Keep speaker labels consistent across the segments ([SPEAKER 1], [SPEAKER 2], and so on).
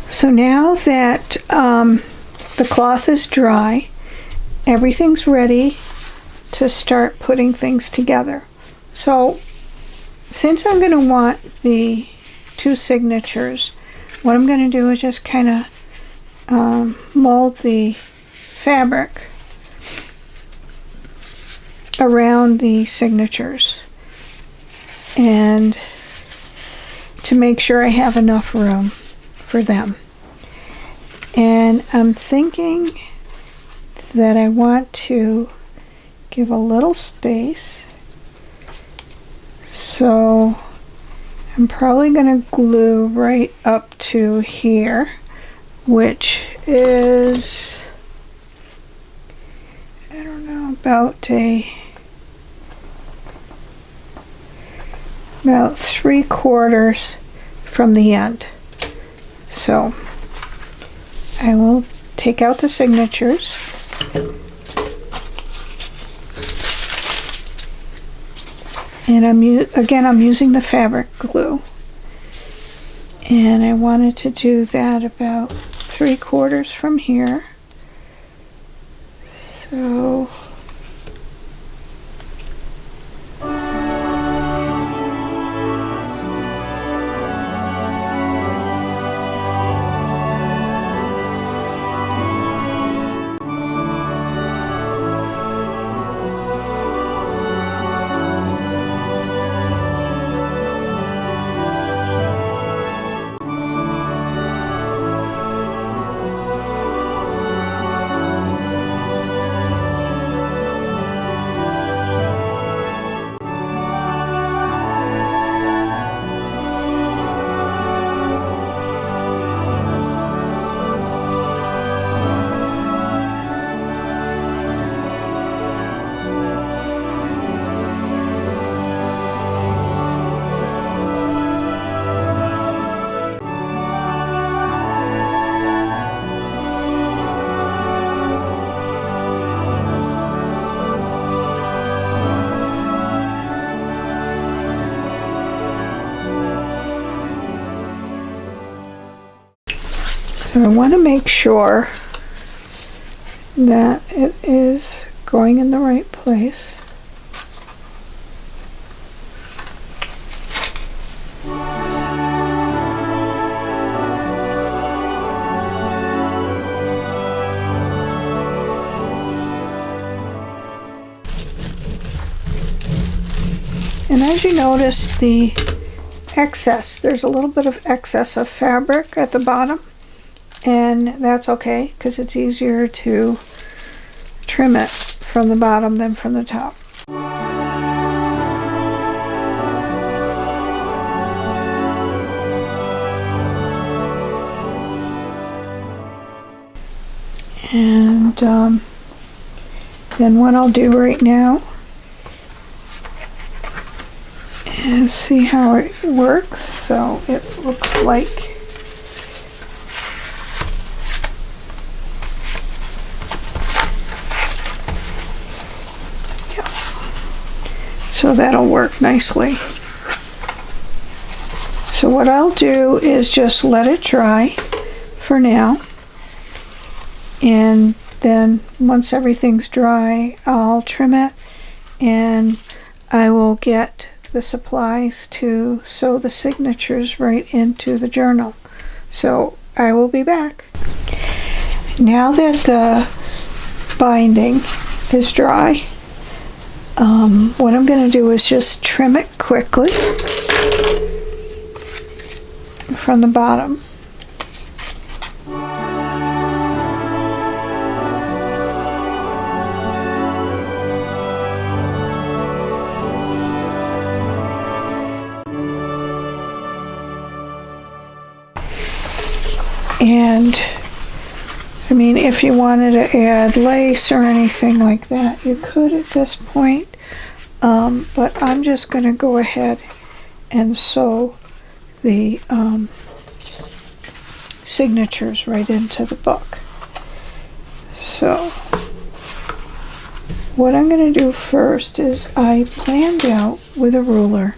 [SPEAKER 1] So now that the cloth is dry, everything's ready to start putting things together. So since I'm going to want the two signatures, what I'm going to do is just kind of mold the fabric around the signatures, and to make sure I have enough room for them. And I'm thinking that I want to give a little space, so I'm probably going to glue right up to here, which is, I don't know, about 3/4 from the end. So I will take out the signatures, and I'm using the fabric glue, and I wanted to do that about 3/4 from here. So I want to make sure that it is going in the right place. And as you notice, there's a little bit of excess of fabric at the bottom. And that's okay, because it's easier to trim it from the bottom than from the top. And then what I'll do right now is see how it works. So it looks like so that'll work nicely. So what I'll do is just let it dry for now, and then once everything's dry, I'll trim it, and I will get the supplies to sew the signatures right into the journal. So I will be back. Now that the binding is dry, what I'm going to do is just trim it quickly from the bottom. And I mean, if you wanted to add lace or anything like that, you could at this point. But I'm just going to go ahead and sew the signatures right into the book. So what I'm going to do first is I planned out with a ruler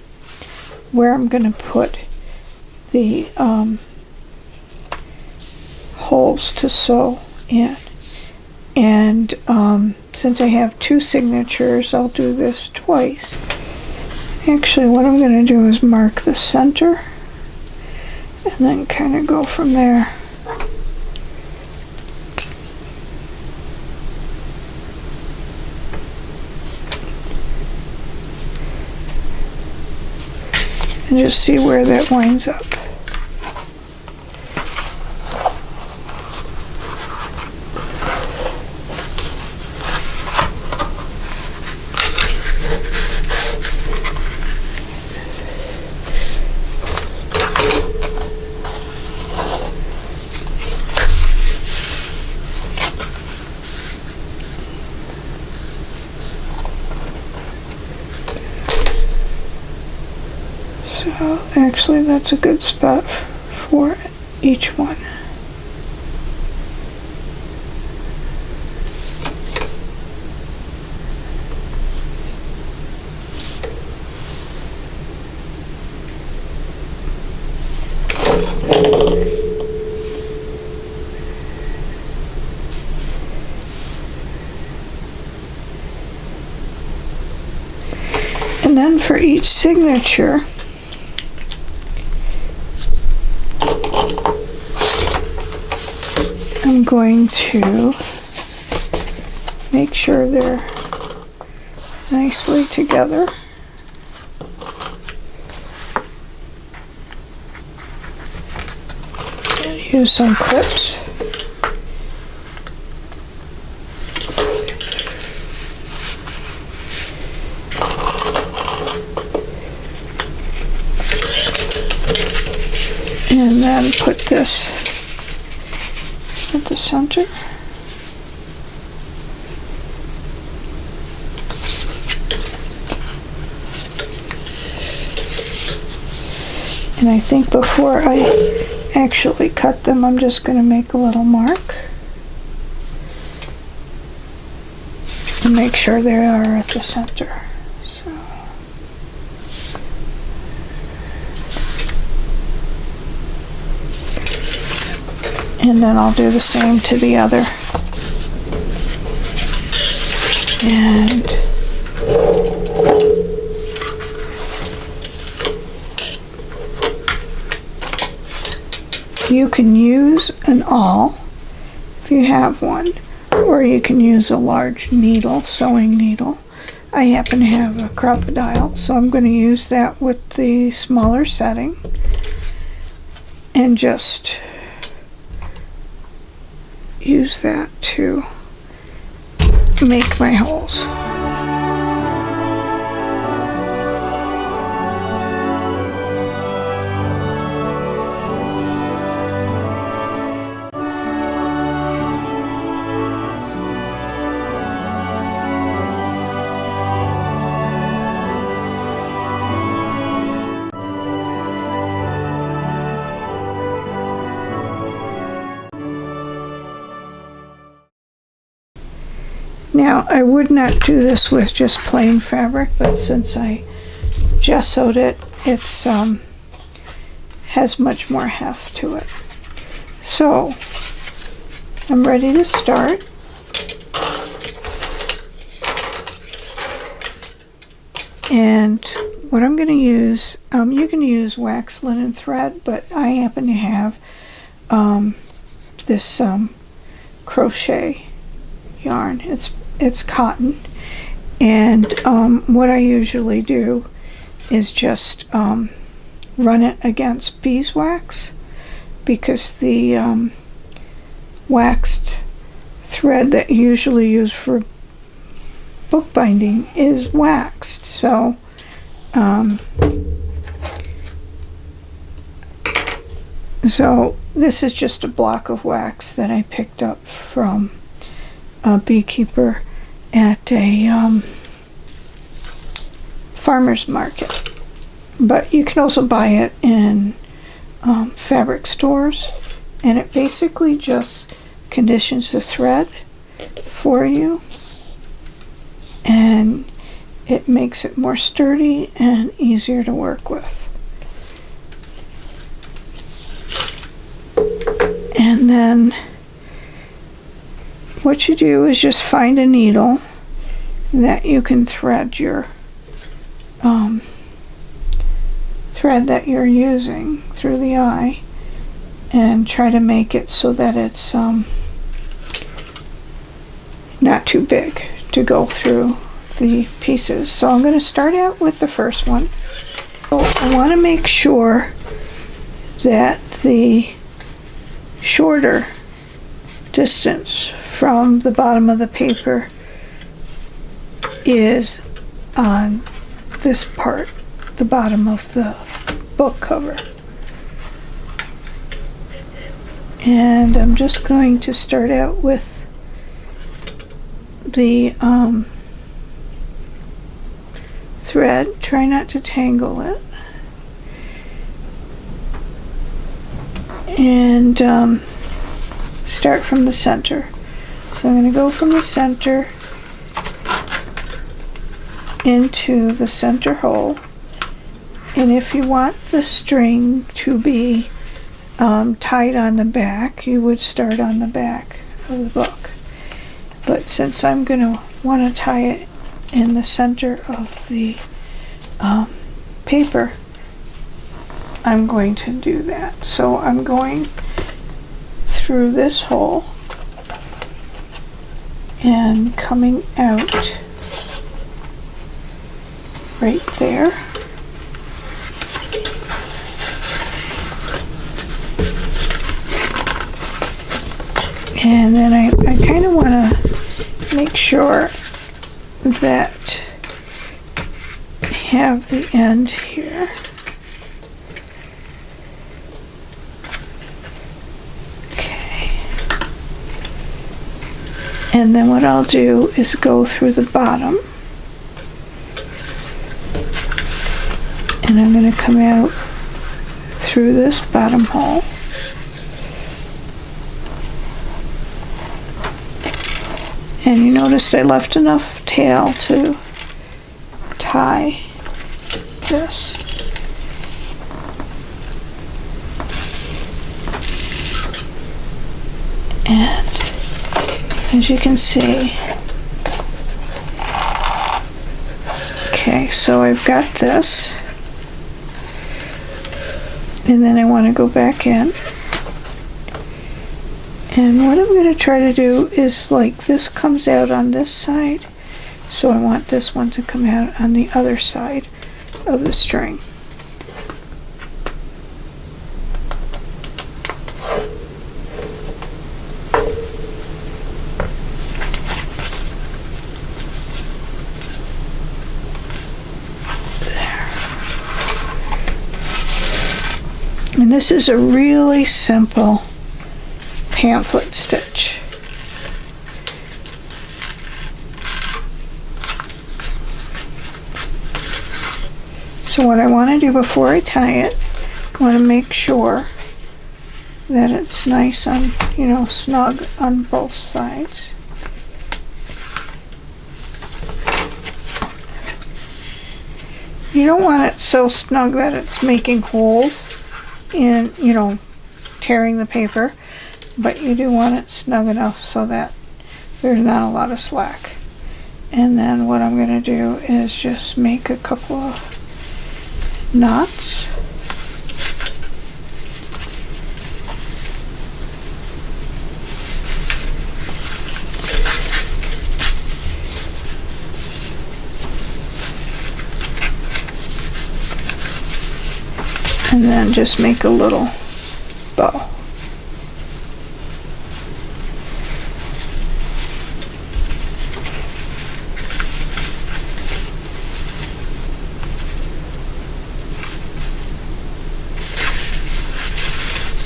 [SPEAKER 1] holes to sew in. And since I have 2 signatures, I'll do this twice. Actually, what I'm going to do is mark the center and then kind of go from there. And just see where that winds up. So actually that's a good spot for each one. And then for each signature, I'm going to make sure they're nicely together. Use some clips. And then put this at the center. And I think before I actually cut them, I'm just going to make a little mark and make sure they are at the center. So. And then I'll do the same to the other. And you can use an awl if you have one, or you can use a large needle, sewing needle. I happen to have a crocodile, so I'm going to use that with the smaller setting and just use that to make my holes. Now, I would not do this with just plain fabric, but since I gessoed it, it's has much more heft to it. So, I'm ready to start. And what I'm going to use, you can use wax linen thread, but I happen to have this crochet yarn. It's cotton, and what I usually do is just run it against beeswax, because the waxed thread that you usually use for bookbinding is waxed. So so this is just a block of wax that I picked up from a beekeeper at a farmer's market, but you can also buy it in fabric stores, and it basically just conditions the thread for you, and it makes it more sturdy and easier to work with. And And then what you do is just find a needle that you can thread your thread that you're using through the eye, and try to make it so that it's not too big to go through the pieces. So I'm going to start out with the first one. So I want to make sure that the shorter distance from the bottom of the paper is on this part, the bottom of the book cover. And I'm just going to start out with the thread. Try not to tangle it. And start from the center. So I'm going to go from the center into the center hole. And if you want the string to be tied on the back, you would start on the back of the book. But since I'm going to want to tie it in the center of the paper, I'm going to do that. So I'm going through this hole and coming out right there. And then I kind of want to make sure that I have the end here. Okay. And then what I'll do is go through the bottom. And I'm going to come out through this bottom hole. And you noticed I left enough tail to tie this. And as you can see, okay, so I've got this. And then I want to go back in. And what I'm going to try to do is, like, this comes out on this side, so I want this one to come out on the other side of the string. There. And this is a really simple pamphlet stitch. So what I want to do before I tie it, I want to make sure that it's nice on, snug on both sides. You don't want it so snug that it's making holes in, tearing the paper. But you do want it snug enough so that there's not a lot of slack. And then what I'm going to do is just make a couple of knots. And then just make a little bow.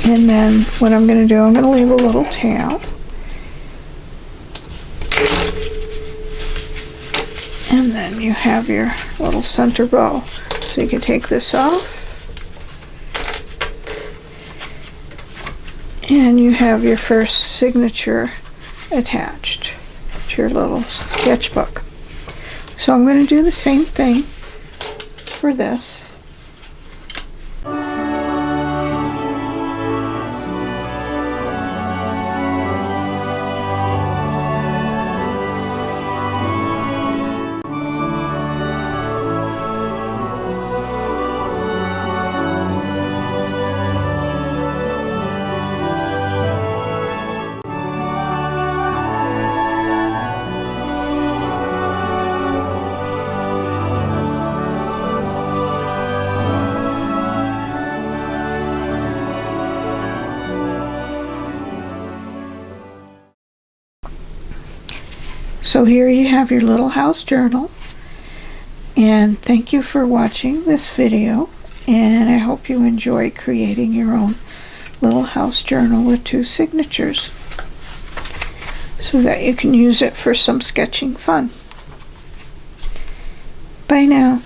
[SPEAKER 1] And then what I'm going to do, I'm going to leave a little tail. And then you have your little center bow. So you can take this off. And you have your first signature attached to your little sketchbook. So I'm going to do the same thing for this. So here you have your little house journal, and thank you for watching this video, and I hope you enjoy creating your own little house journal with 2 signatures so that you can use it for some sketching fun. Bye now.